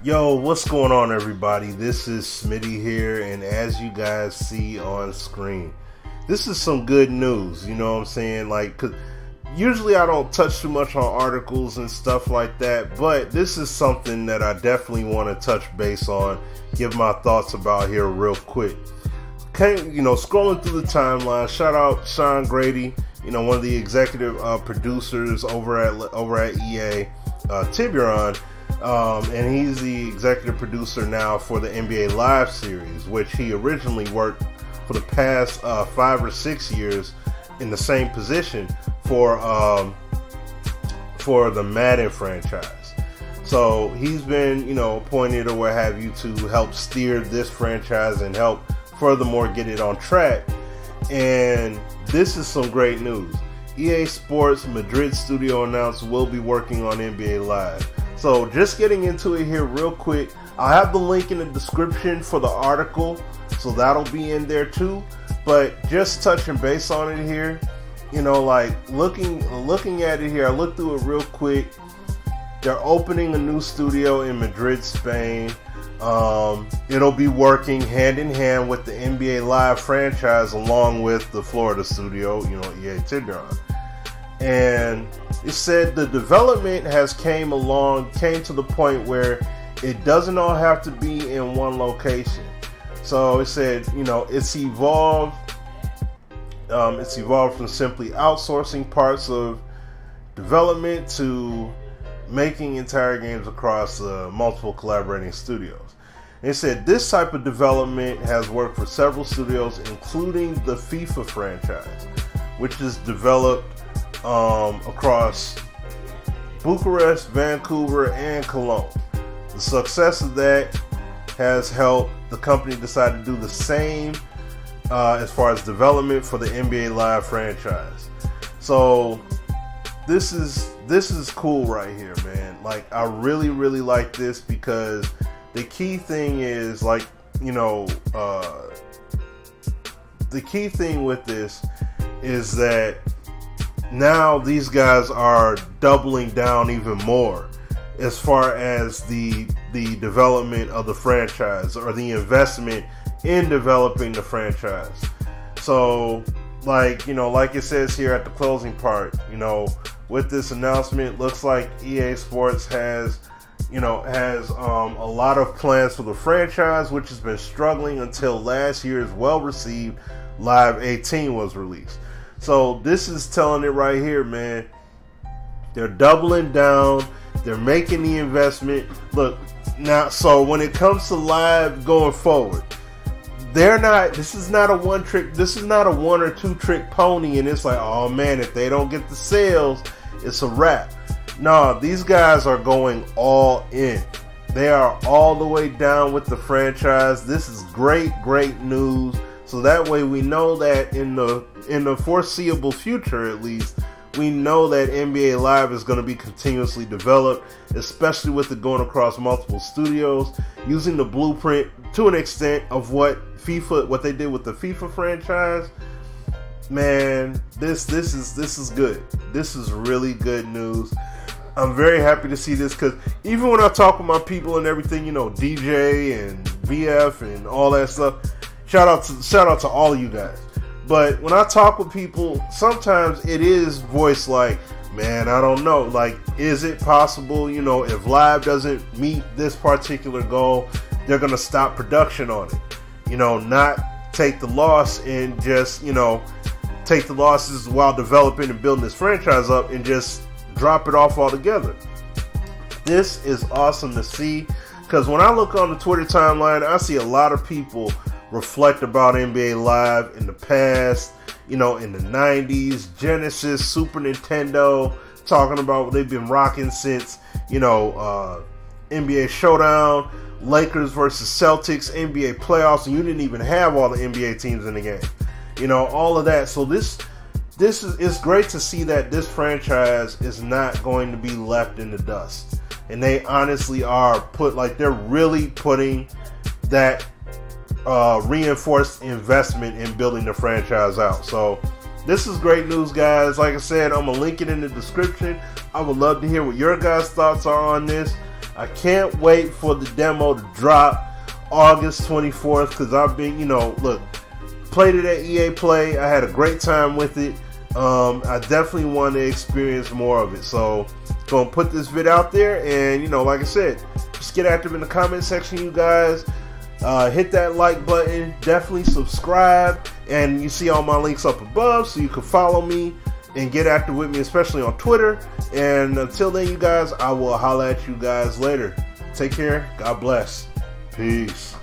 Yo, what's going on, everybody? This is Smitty here, and as you guys see on screen, this is some good news. You know what I'm saying? Like, 'cause usually I don't touch too much on articles and stuff like that, but this is something that I definitely want to touch base on, give my thoughts about here real quick. Scrolling through the timeline, shout out Sean Grady, one of the executive producers over at EA, Tiburon. And he's the executive producer now for the NBA Live series, which he originally worked for the past 5 or 6 years in the same position for the Madden franchise. So he's been, appointed or what have you to help steer this franchise and help furthermore get it on track. And this is some great news. EA Sports Madrid studio announced we'll be working on NBA Live. So just getting into it here real quick, I'll have the link in the description for the article, so that'll be in there too. But just touching base on it here, looking at it here, I looked through it real quick. They're opening a new studio in Madrid, Spain. It'll be working hand in hand with the NBA Live franchise along with the Florida studio, EA Tiburon. And it said the development has came to the point where it doesn't all have to be in one location. So it said, it's evolved from simply outsourcing parts of development to making entire games across multiple collaborating studios. And it said this type of development has worked for several studios, including the FIFA franchise, which is developed across Bucharest, Vancouver, and Cologne. The success of that has helped the company decide to do the same as far as development for the NBA Live franchise. So this is cool right here, man. Like, I really, really like this because the key thing is, the key thing with this is that now these guys are doubling down even more as far as the development of the franchise, or the investment in developing the franchise. So like it says here at the closing part, with this announcement, looks like EA Sports has a lot of plans for the franchise, which has been struggling until last year's well-received Live 18 was released. So this is telling it right here, man. They're doubling down. They're making the investment. Look, now, so when it comes to Live going forward, this is not a one or two trick pony and it's like, oh man, if they don't get the sales, it's a wrap. No, these guys are going all in. They are all the way down with the franchise. This is great news. So that way we know that in the foreseeable future, at least, we know that NBA Live is going to be continuously developed, especially with it going across multiple studios, using the blueprint to an extent of what they did with the FIFA franchise. Man, this is good. This is really good news. I'm very happy to see this because even when I talk with my people and everything, DJ and VF and all that stuff, shout out to all of you guys. But when I talk with people, sometimes it is voiced like, man, I don't know. Like, is it possible, if Live doesn't meet this particular goal, they're going to stop production on it? Not take the loss and just, take the losses while developing and building this franchise up and just drop it off altogether. This is awesome to see because when I look on the Twitter timeline, I see a lot of people reflect about NBA Live in the past, in the 90s, Genesis, Super Nintendo, talking about what they've been rocking since, NBA Showdown, Lakers versus Celtics, NBA playoffs, and you didn't even have all the NBA teams in the game. All of that. So this is great to see that this franchise is not going to be left in the dust. And they honestly are they're really putting that reinforced investment in building the franchise out. So this is great news, guys. Like I said, I'm gonna link it in the description. I would love to hear what your guys' thoughts are on this. I can't wait for the demo to drop August 24th, because I've been, look, played it at EA Play. I had a great time with it. I definitely want to experience more of it. So, gonna put this vid out there, and like I said, just get active in the comment section, you guys. Hit that like button. Definitely subscribe, and you see all my links up above, so you can follow me and get active with me, especially on Twitter. And until then, you guys, I will holla at you guys later. Take care. God bless. Peace.